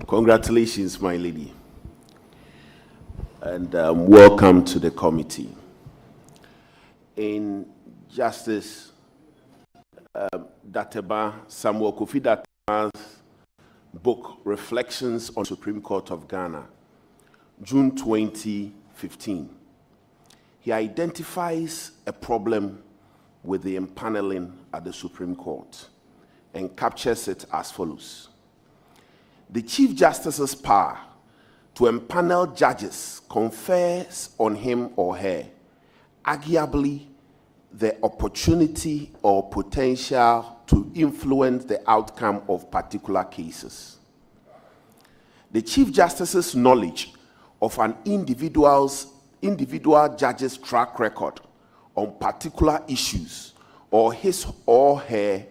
Congratulations, my lady, and welcome to the committee. In Justice Dateba, Samuel Kofi Dateba's book, Reflections on Supreme Court of Ghana, June 2015, he identifies a problem with the impaneling at the Supreme Court and captures it as follows. The Chief Justice's power to empanel judges confers on him or her arguably the opportunity or potential to influence the outcome of particular cases. The Chief Justice's knowledge of an individual judge's track record on particular issues or his or her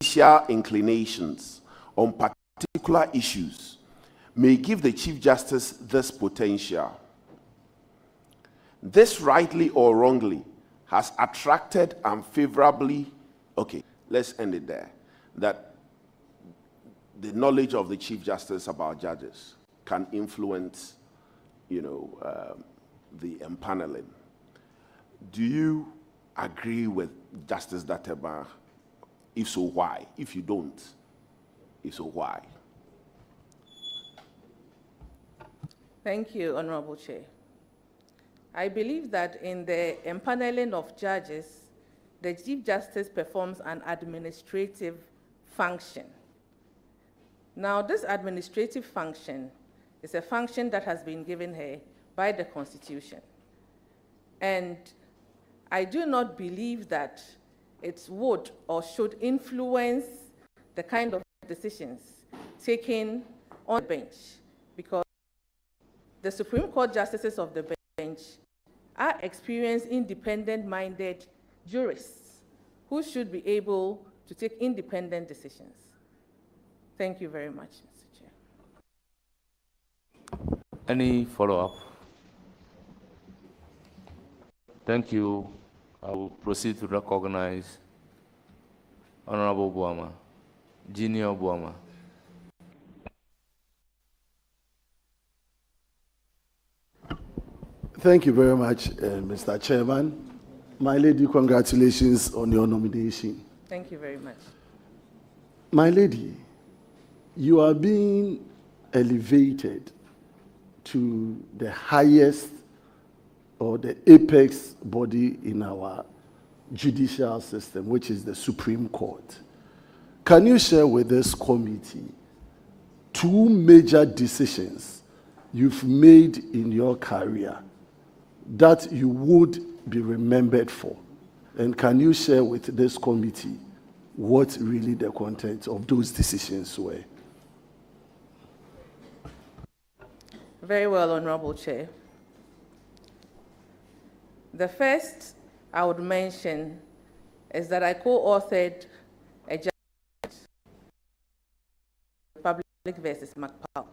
initial inclinations on particular issues may give the Chief Justice this potential. This, rightly or wrongly, has attracted unfavorably, okay, let's end it there, that the knowledge of the Chief Justice about judges can influence, the impaneling. Do you agree with Justice Dateba? If so, why? If you don't, if so, why? Thank you, Honorable Chair. I believe that in the impaneling of judges, the Chief Justice performs an administrative function. Now, this administrative function is a function that has been given her by the Constitution. And I do not believe that it would or should influence the kind of decisions taken on the bench, because the Supreme Court justices of the bench are experienced, independent-minded jurists who should be able to take independent decisions. Thank you very much, Mr. Chair. Any follow-up? Thank you. I will proceed to recognize Honorable Boama, Junior Boama. Thank you very much, Mr. Chairman. My lady, congratulations on your nomination. Thank you very much. My lady, you are being elevated to the highest or the apex body in our judicial system, which is the Supreme Court. Can you share with this committee two major decisions you've made in your career that you would be remembered for? And can you share with this committee what really the content of those decisions were? Very well, Honorable Chair. The first I would mention is that I co-authored a judgment, Republic versus McPaul.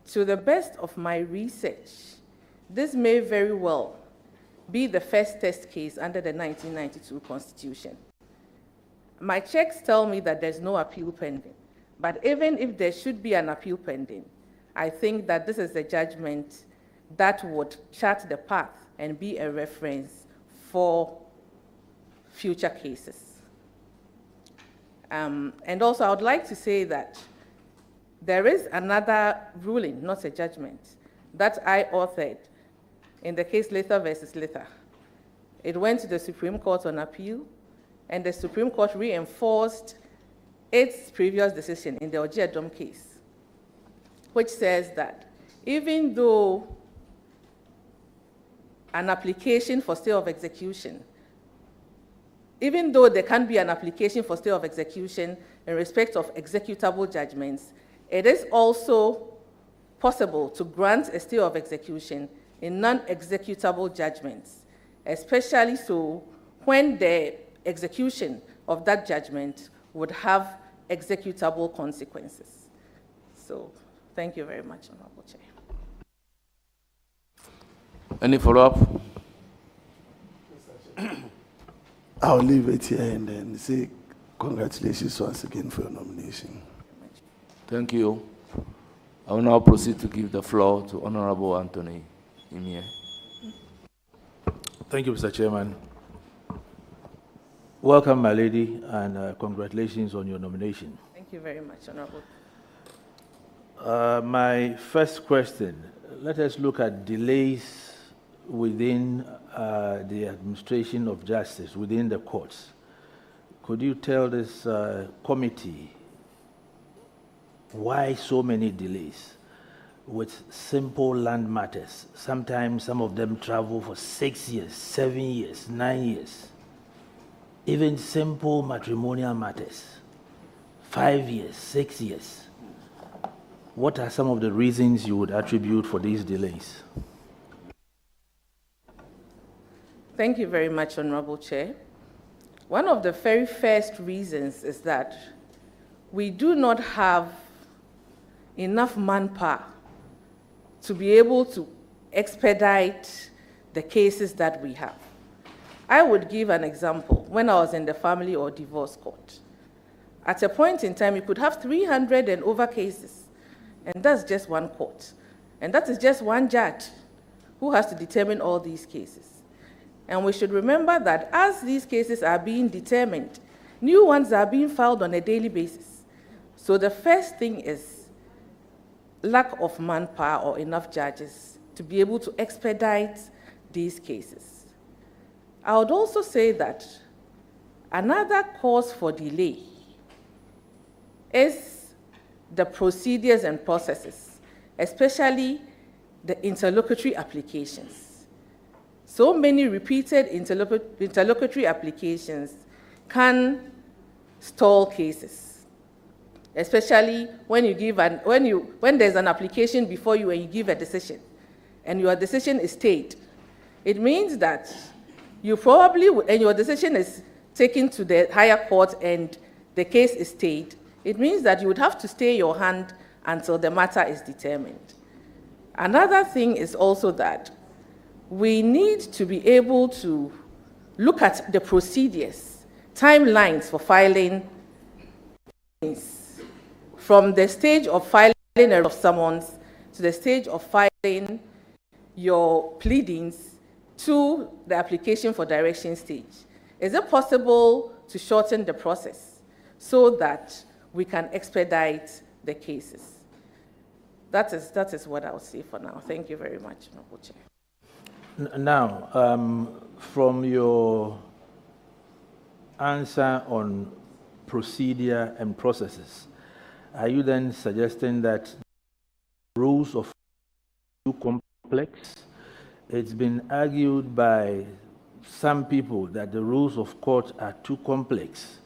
To the best of my research, this may very well be the first test case under the 1992 Constitution. My checks tell me that there's no appeal pending, but even if there should be an appeal pending, I think that this is a judgment that would chart the path and be a reference for future cases. And also, I would like to say that there is another ruling, not a judgment, that I authored in the case Letha versus Letha. It went to the Supreme Court on appeal, and the Supreme Court reinforced its previous decision in the Ojiadom case, which says that even though an application for stay of execution, even though there can be an application for stay of execution in respect of executable judgments, it is also possible to grant a stay of execution in non-executable judgments, especially so when the execution of that judgment would have executable consequences. So, thank you very much, Honorable Chair. Any follow-up? I'll leave it here and then say congratulations once again for your nomination. Thank you. I will now proceed to give the floor to Honorable Anthony Imie. Thank you, Mr. Chairman. Welcome, my lady, and congratulations on your nomination. Thank you very much, Honorable. My first question, let us look at delays within the administration of justice, within the courts. Could you tell this committee why so many delays with simple land matters? Sometimes some of them travel for 6 years, 7 years, 9 years. Even simple matrimonial matters, 5 years, 6 years. What are some of the reasons you would attribute for these delays? Thank you very much, Honorable Chair. One of the very first reasons is that we do not have enough manpower to be able to expedite the cases that we have. I would give an example. When I was in the family or divorce court, at a point in time, you could have 300 and over cases, and that's just one court. And that is just one judge who has to determine all these cases. And we should remember that as these cases are being determined, new ones are being filed on a daily basis. So the first thing is lack of manpower or enough judges to be able to expedite these cases. I would also say that another cause for delay is the procedures and processes, especially the interlocutory applications. So many repeated interlocutory applications can stall cases, especially when you give when there's an application before you and you give a decision, and your decision is stayed. It means that you probably, and your decision is taken to the higher court and the case is stayed. It means that you would have to stay your hand until the matter is determined. Another thing is also that we need to be able to look at the procedures, timelines for filing from the stage of filing a summons to the stage of filing your pleadings to the application for direction stage. Is it possible to shorten the process so that we can expedite the cases? That is what I would say for now. Thank you very much, Honorable Chair. Now, from your answer on procedure and processes, are you then suggesting that rules of too complex? It's been argued by some people that the rules of court are too complex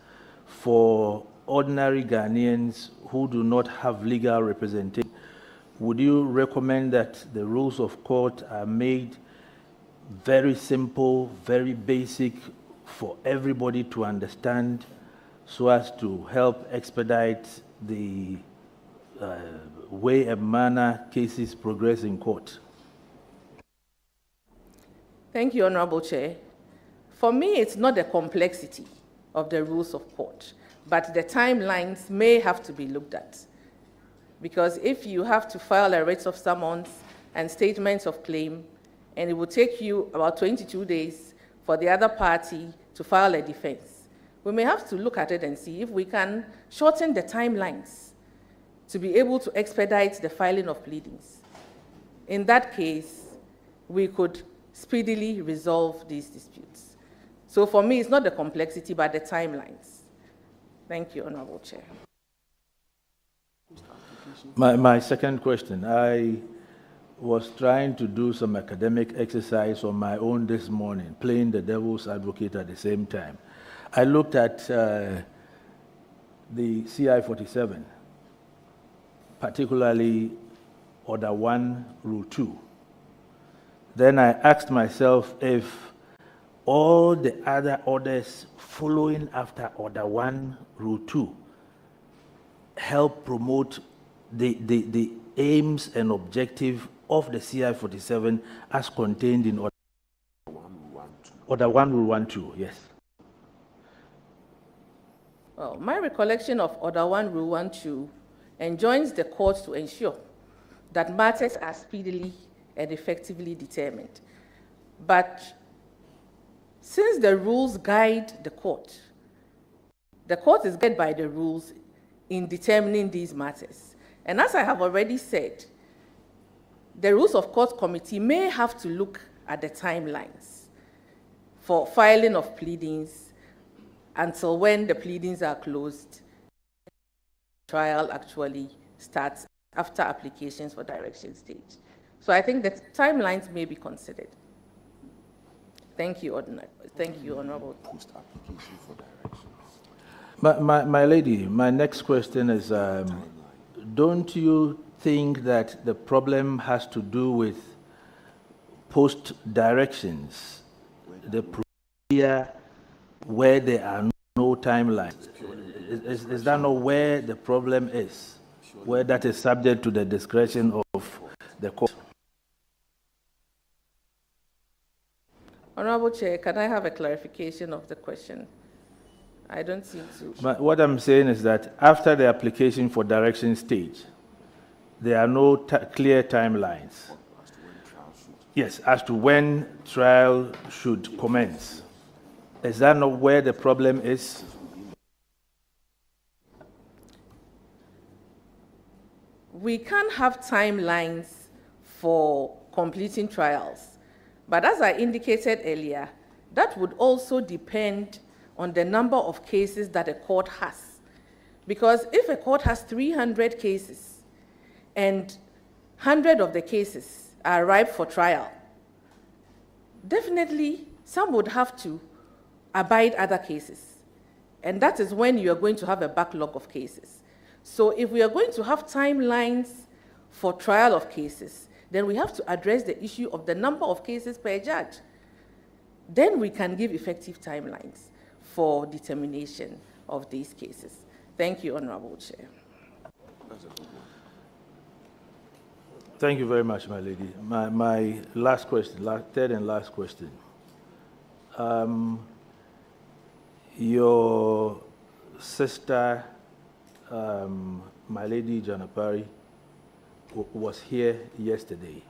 for ordinary Ghanaians who do not have legal representation. Would you recommend that the rules of court are made very simple, very basic for everybody to understand so as to help expedite the way and manner cases progress in court? Thank you, Honorable Chair. For me, it's not the complexity of the rules of court, but the timelines may have to be looked at. Because if you have to file a writ of summons and statements of claim, and it will take you about 22 days for the other party to file a defense, we may have to look at it and see if we can shorten the timelines to be able to expedite the filing of pleadings. In that case, we could speedily resolve these disputes. So for me, it's not the complexity, but the timelines. Thank you, Honorable Chair. My second question, I was trying to do some academic exercise on my own this morning, playing the devil's advocate at the same time. I looked at the CI-47, particularly Order 1, Rule 2. Then I asked myself if all the other orders following after Order 1, Rule 2 help promote the aims and objective of the CI-47 as contained in Order 1, Rule 1, 2, yes. Well, my recollection of Order 1, Rule 1, 2, enjoins the court to ensure that matters are speedily and effectively determined. But since the rules guide the court is guided by the rules in determining these matters. And as I have already said, the Rules of Court Committee may have to look at the timelines for filing of pleadings until when the pleadings are closed, trial actually starts after applications for direction stage. So I think that timelines may be considered. Thank you, Honorable. Post-application for directions. My lady, my next question is, don't you think that the problem has to do with post-directions, the procedure where there are no timelines? Is that not where the problem is, where that is subject to the discretion of the court? Honorable Chair, can I have a clarification of the question? I don't seem to. But what I'm saying is that after the application for direction stage, there are no clear timelines. Yes, as to when trial should commence. Is that not where the problem is? We can have timelines for completing trials, but as I indicated earlier, that would also depend on the number of cases that a court has. Because if a court has 300 cases and 100 of the cases are ripe for trial, definitely some would have to abide other cases. And that is when you are going to have a backlog of cases. So if we are going to have timelines for trial of cases, then we have to address the issue of the number of cases per judge. Then we can give effective timelines for determination of these cases. Thank you, Honorable Chair. Thank you very much, my lady. My last question, third and last question. Your sister, my lady Janapari, was here yesterday,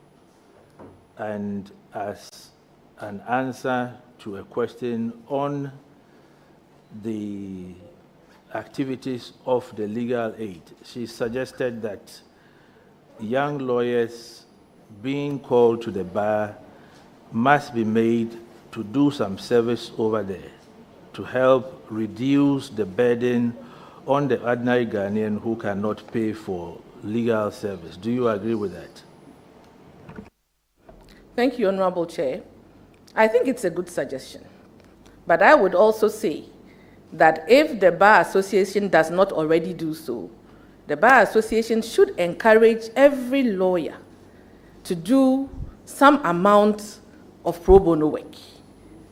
and as an answer to a question on the activities of the legal aid, she suggested that young lawyers being called to the bar must be made to do some service over there to help reduce the burden on the ordinary Ghanaian who cannot pay for legal service. Do you agree with that? Thank you, Honorable Chair. I think it's a good suggestion. But I would also say that if the Bar Association does not already do so, the Bar Association should encourage every lawyer to do some amount of pro bono work.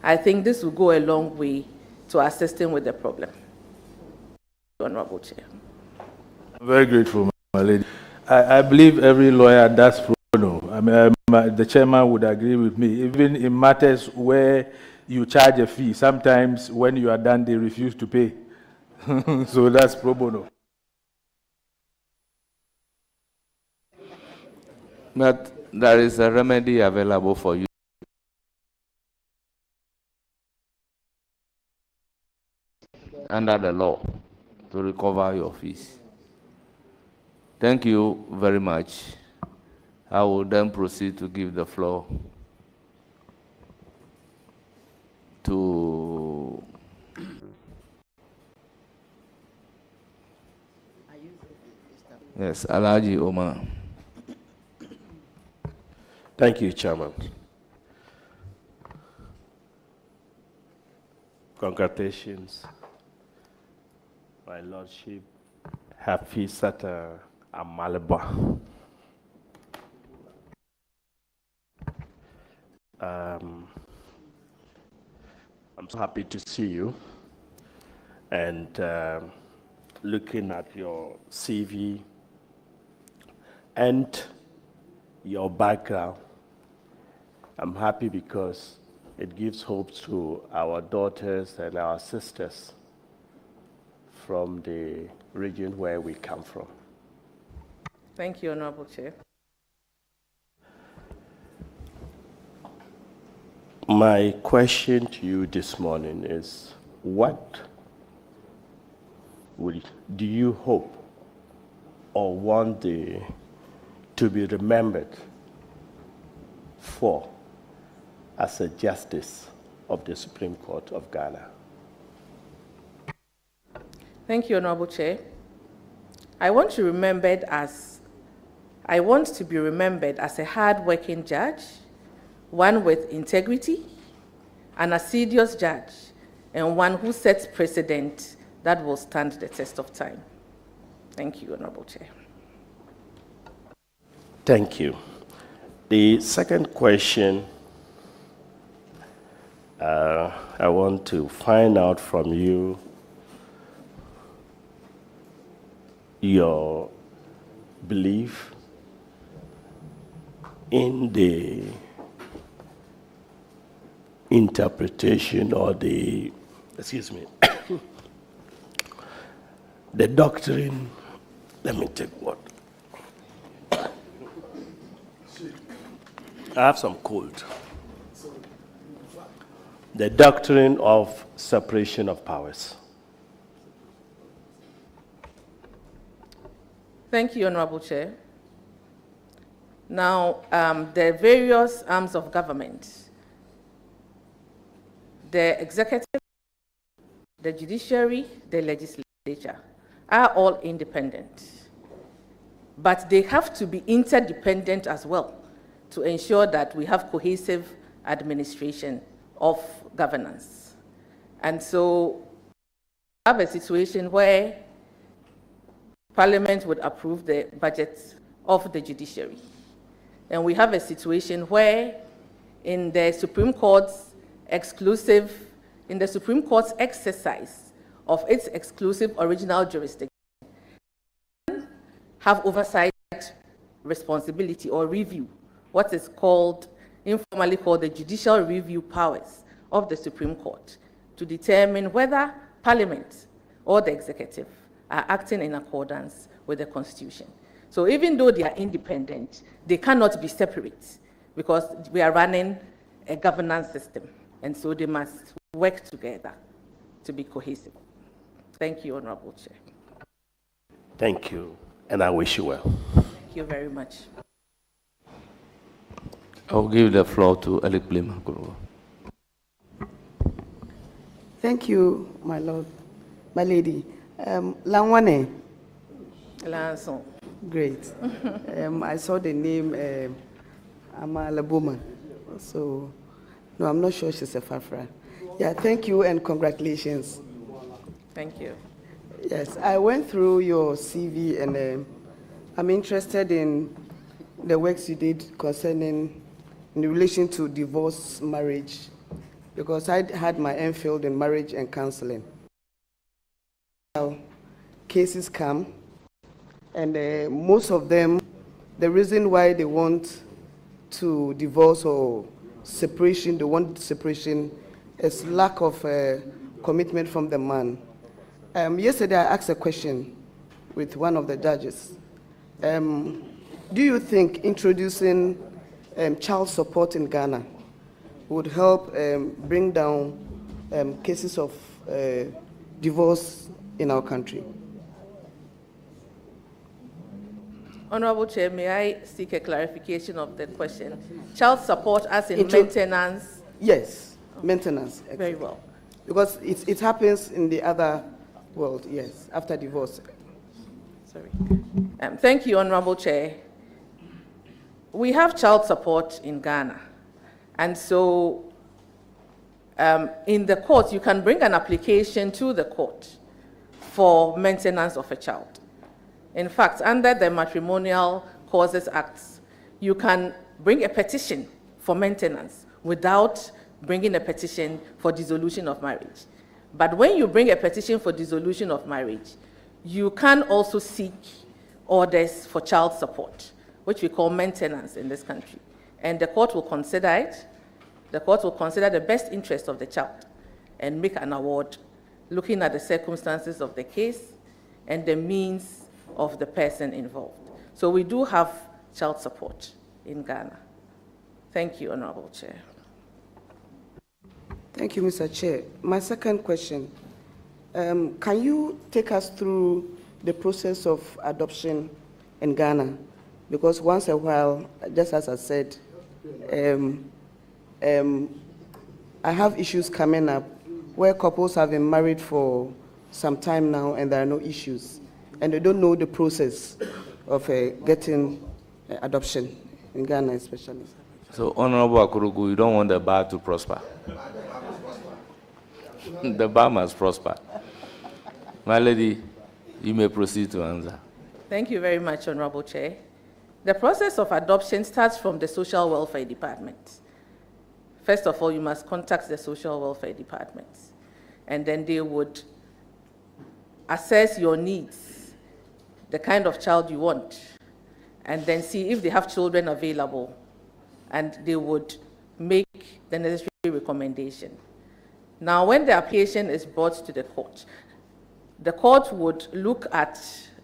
I think this will go a long way to assisting with the problem. Honorable Chair. I'm very grateful, my lady. I believe every lawyer does pro bono. I mean, the chairman would agree with me. Even in matters where you charge a fee, sometimes when you are done, they refuse to pay. So that's pro bono. But there is a remedy available for you. Under the law to recover your fees. Thank you very much. I will then proceed to give the floor to Alhaji Omar. Thank you, Chairman. Congratulations, my Lordship. Happy Saturday, Amaleboba. I'm so happy to see you, and looking at your CV and your background, I'm happy because it gives hope to our daughters and our sisters from the region where we come from. Thank you, Honorable Chair. My question to you this morning is, what do you hope or want to be remembered for as a justice of the Supreme Court of Ghana? Thank you, Honorable Chair. I want to be remembered as a hard-working judge, one with integrity, an assiduous judge, and one who sets precedent that will stand the test of time. Thank you, Honorable Chair. Thank you. The second question, I want to find out from you your belief in the interpretation or the doctrine. Let me take what. I have some cold. The doctrine of separation of powers. Thank you, Honorable Chair. Now, the various arms of government, the executive, the judiciary, the legislature, are all independent. But they have to be interdependent as well to ensure that we have cohesive administration of governance. And so we have a situation where Parliament would approve the budget of the judiciary. And we have a situation where in the Supreme Court's exercise of its exclusive original jurisdiction, have oversight responsibility or review, what is informally called the judicial review powers of the Supreme Court, to determine whether Parliament or the executive are acting in accordance with the Constitution. So even though they are independent, they cannot be separate because we are running a governance system, and so they must work together to be cohesive. Thank you, Honorable Chair. Thank you, and I wish you well. Thank you very much. I'll give the floor to Alikplema. Thank you, my lord, my lady. Langwane. Lanson. Great. I saw the name Amaleboba. So, no, I'm not sure she's a Fafra. Yeah, thank you and congratulations. Thank you. Yes, I went through your CV and I'm interested in the works you did concerning in relation to divorce marriage, because I had my MPhil in marriage and counseling. Now, cases come, and most of them, the reason why they want to divorce or separation, they want separation, is lack of commitment from the man. Yesterday, I asked a question with one of the judges. Do you think introducing child support in Ghana would help bring down cases of divorce in our country? Honorable Chair, may I seek a clarification of the question? Child support as in maintenance? Yes, maintenance. Exactly. Very well. Because it happens in the other world, yes, after divorce. Sorry. Thank you, Honorable Chair. We have child support in Ghana. And so in the court, you can bring an application to the court for maintenance of a child. In fact, under the Matrimonial Causes Act, you can bring a petition for maintenance without bringing a petition for dissolution of marriage. But when you bring a petition for dissolution of marriage, you can also seek orders for child support, which we call maintenance in this country. And the court will consider it. The court will consider the best interest of the child and make an award looking at the circumstances of the case and the means of the person involved. So we do have child support in Ghana. Thank you, Honorable Chair. Thank you, Mr. Chair. My second question, can you take us through the process of adoption in Ghana? Because once in a while, just as I said, I have issues coming up where couples have been married for some time now and there are no issues, and they don't know the process of getting adoption in Ghana especially. So, Honorable Akurugu, you don't want the bar to prosper. The bar must prosper. My lady, you may proceed to answer. Thank you very much, Honorable Chair. The process of adoption starts from the Social Welfare Department. First of all, you must contact the Social Welfare Department, and then they would assess your needs, the kind of child you want, and then see if they have children available, and they would make the necessary recommendation. Now, when the application is brought to the court would look at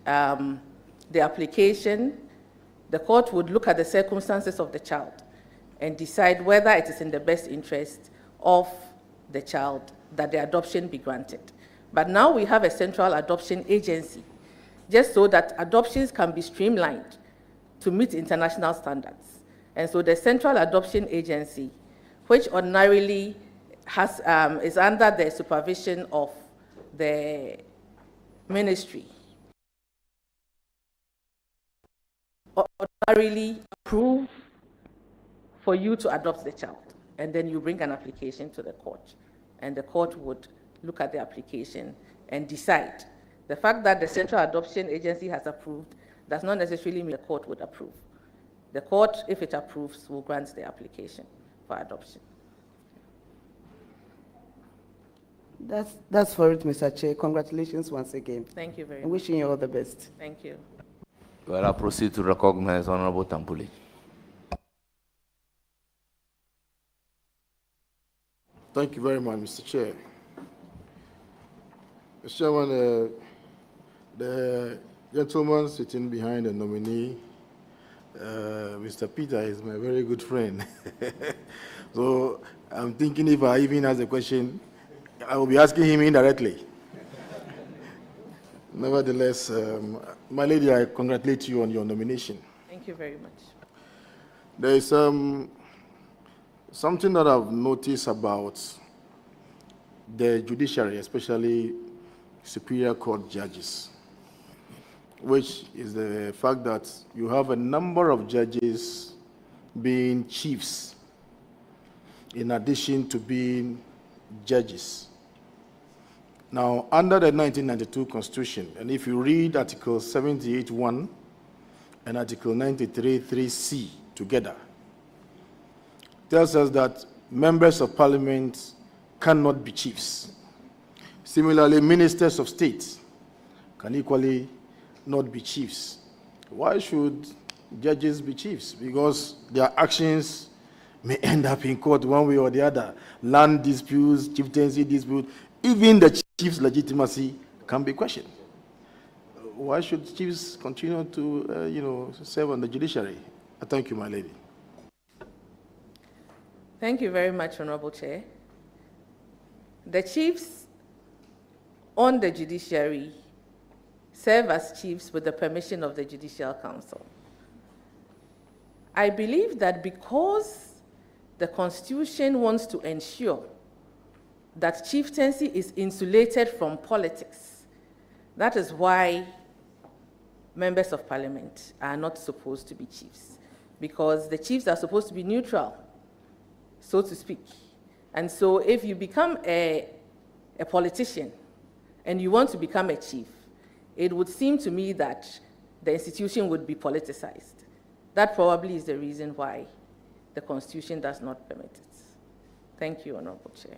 the application, the court would look at the circumstances of the child and decide whether it is in the best interest of the child that the adoption be granted. But now we have a central adoption agency, just so that adoptions can be streamlined to meet international standards. And so the central adoption agency, which ordinarily is under the supervision of the ministry, ordinarily approve for you to adopt the child, and then you bring an application to the court, and the court would look at the application and decide. The fact that the Central Adoption Agency has approved does not necessarily mean the court would approve. The court, if it approves, will grant the application for adoption. That's for it, Mr. Chair. Congratulations once again. Thank you very I'm much. wishing you all the best. Thank you. Well, I proceed to recognize Honorable Tampuli. Thank you very much, Mr. Chair. Mr. Chairman, the gentleman sitting behind the nominee, Mr. Peter, is my very good friend. So I'm thinking if I even ask a question, I will be asking him indirectly. Nevertheless, my lady, I congratulate you on your nomination. Thank you very much. There is something that I've noticed about the judiciary, especially Superior Court judges, which is the fact that you have a number of judges being chiefs in addition to being judges. Now, under the 1992 Constitution, and if you read Article 78(1) and Article 93(3)(c) together, tells us that members of parliament cannot be chiefs. Similarly, ministers of state can equally not be chiefs. Why should judges be chiefs? Because their actions may end up in court one way or the other. Land disputes, chieftaincy disputes, even the chief's legitimacy can be questioned. Why should chiefs continue to serve on the judiciary? I thank you, my lady. Thank you very much, Honorable Chair. The chiefs on the judiciary serve as chiefs with the permission of the Judicial Council. I believe that because the Constitution wants to ensure that chieftaincy is insulated from politics, that is why members of parliament are not supposed to be chiefs, because the chiefs are supposed to be neutral, so to speak. And so if you become a politician and you want to become a chief, it would seem to me that the institution would be politicized. That probably is the reason why the Constitution does not permit it. Thank you, Honorable Chair.